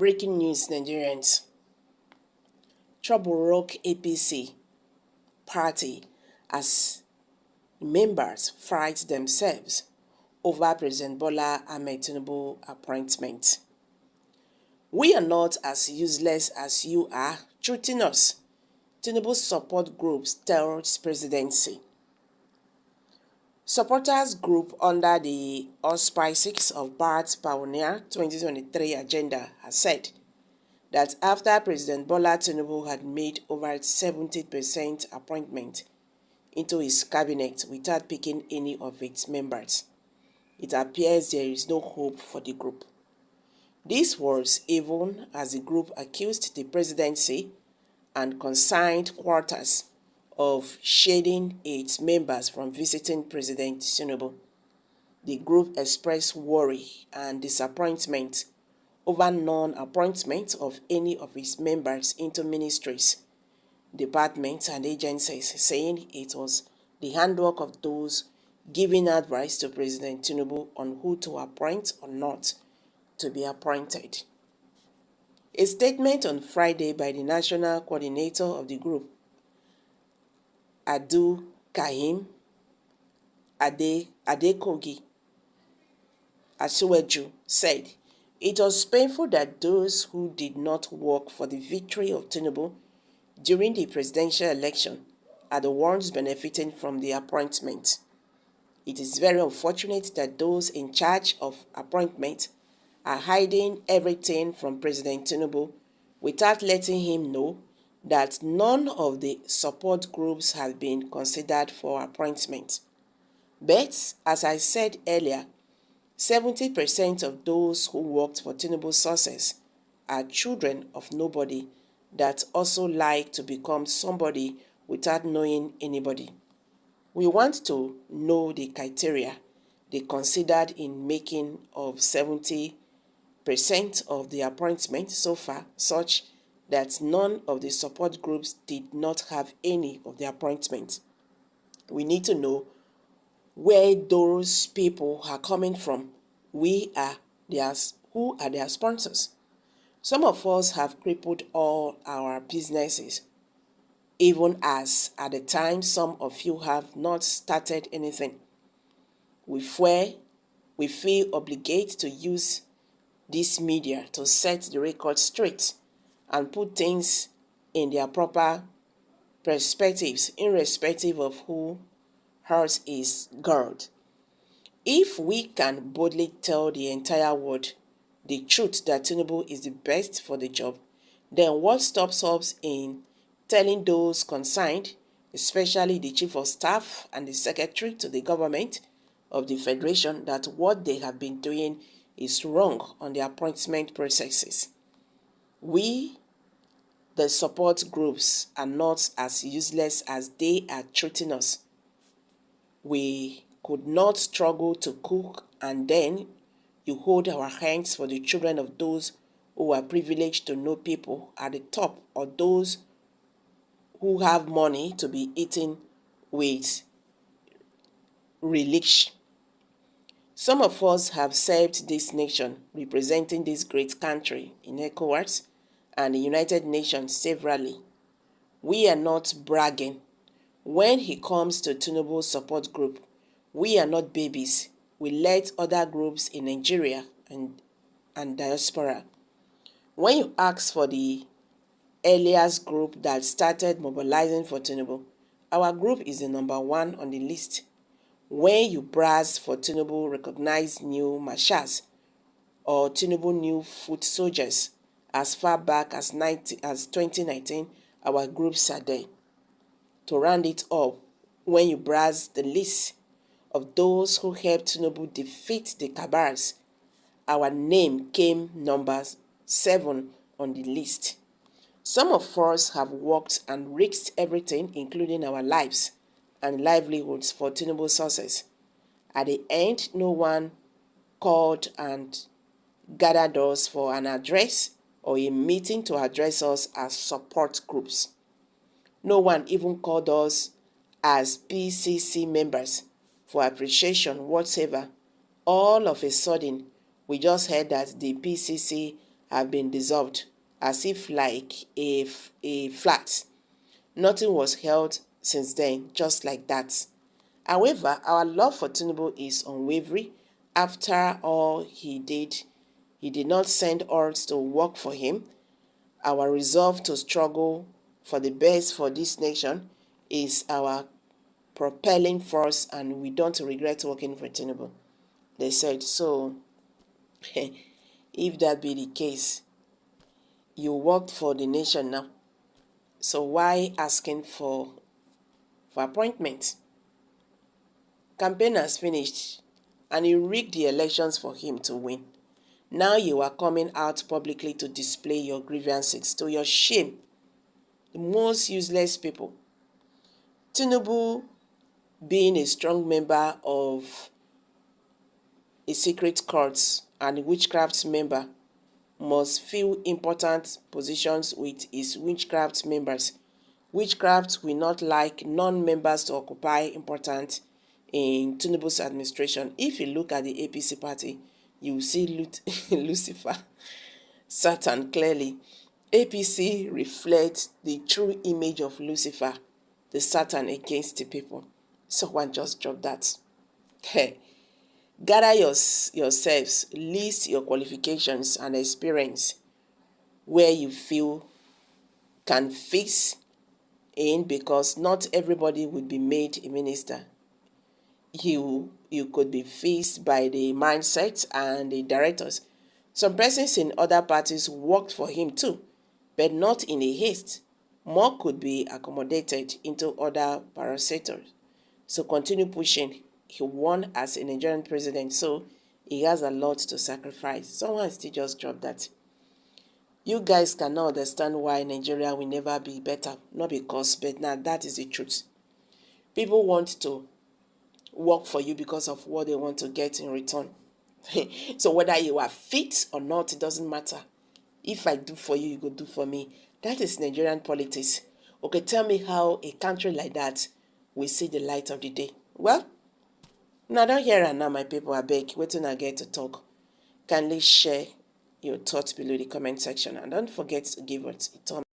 Breaking news, Nigerians. Trouble rock APC party as members fight themselves over President Bola Ahmed Tinubu appointment. We are not as useless as you are treating us. Tinubu support groups tells presidency. Supporters group under the auspices of Bhart's Pioneer 2023 agenda has said that after President Bola Tinubu had made over 70% appointment into his cabinet without picking any of its members, it appears there is no hope for the group. This was even as the group accused the presidency and concerned quarters of shading its members from visiting President Tinubu. The group expressed worry and disappointment over non-appointment of any of its members into ministries, departments, and agencies, saying it was the handwork of those giving advice to President Tinubu on who to appoint or not to be appointed. A statement on Friday by the national coordinator of the group, Adu Kahim Adekogi Asuweju, said, "It was painful that those who did not work for the victory of Tinubu during the presidential election are the ones benefiting from the appointment. It is very unfortunate that those in charge of appointment are hiding everything from President Tinubu without letting him know that none of the support groups have been considered for appointment. But, as I said earlier, 70% of those who worked for Tinubu's success are children of nobody that also like to become somebody without knowing anybody. We want to know the criteria they considered in making of 70% of the appointments so far, such that none of the support groups did not have any of the appointments. We need to know where those people are coming from. Who are their sponsors? Some of us have crippled all our businesses, even as at the time some of you have not started anything. We feel obligated to use this media to set the record straight and put things in their proper perspectives, irrespective of who hers is God. If we can boldly tell the entire world the truth that Tinubu is the best for the job, then what stops us in telling those concerned, especially the Chief of Staff and the Secretary to the government of the Federation, that what they have been doing is wrong on the appointment processes? We, the support groups, are not as useless as they are treating us. We could not struggle to cook and then you hold our hands for the children of those who are privileged to know people at the top, or those who have money to be eating with relish. Some of us have served this nation, representing this great country in ECOWAS and the United Nations severally. We are not bragging. When he comes to Tinubu's support group, we are not babies. We let other groups in Nigeria and diaspora. When you ask for the earliest group that started mobilizing for Tinubu, our group is the number one on the list. When you browse for Tinubu recognized new marshals or Tinubu new foot soldiers as far back as 2019, our groups are there. To round it up, when you browse the list of those who helped Tinubu defeat the cabals, our name came number 7 on the list. Some of us have worked and risked everything, including our lives and livelihoods, for Tinubu's success. At the end, no one called and gathered us for an address or a meeting to address us as support groups. No one even called us as PCC members for appreciation whatsoever. All of a sudden, we just heard that the PCC have been dissolved as if like a flat. Nothing was held since then, just like that. However, our love for Tinubu is unwavering. After all he did not send us to work for him. Our resolve to struggle for the best for this nation is our propelling force, and we don't regret working for Tinubu. They said, so if that be the case, you worked for the nation now. So why asking for appointment? Campaign has finished, and you rigged the elections for him to win. Now you are coming out publicly to display your grievances, to your shame. The most useless people. Tinubu, being a strong member of a secret court and witchcraft member, must fill important positions with his witchcraft members. Witchcraft will not like non-members to occupy important in Tinubu's administration. If you look at the APC party, you will see Lucifer, Satan clearly. APC reflects the true image of Lucifer, the Satan against the people. Someone just dropped that. Gather yourselves, list your qualifications and experience where you feel can fix in, because not everybody would be made a minister. You could be fixed by the mindset and the directors. Some persons in other parties worked for him too, but not in a haste. More could be accommodated into other parastatals. So continue pushing. He won as a Nigerian president, so he has a lot to sacrifice. Someone still just dropped that. You guys cannot understand why Nigeria will never be better. Not because, but now that is the truth. People want to work for you because of what they want to get in return. So whether you are fit or not, it doesn't matter. If I do for you, you go do for me. That is Nigerian politics. Okay, tell me how a country like that will see the light of the day. Well, now don't hear and now, my people, I beg, waiting I get to talk. Kindly share your thoughts below the comment section, and don't forget to give us a thumbs up.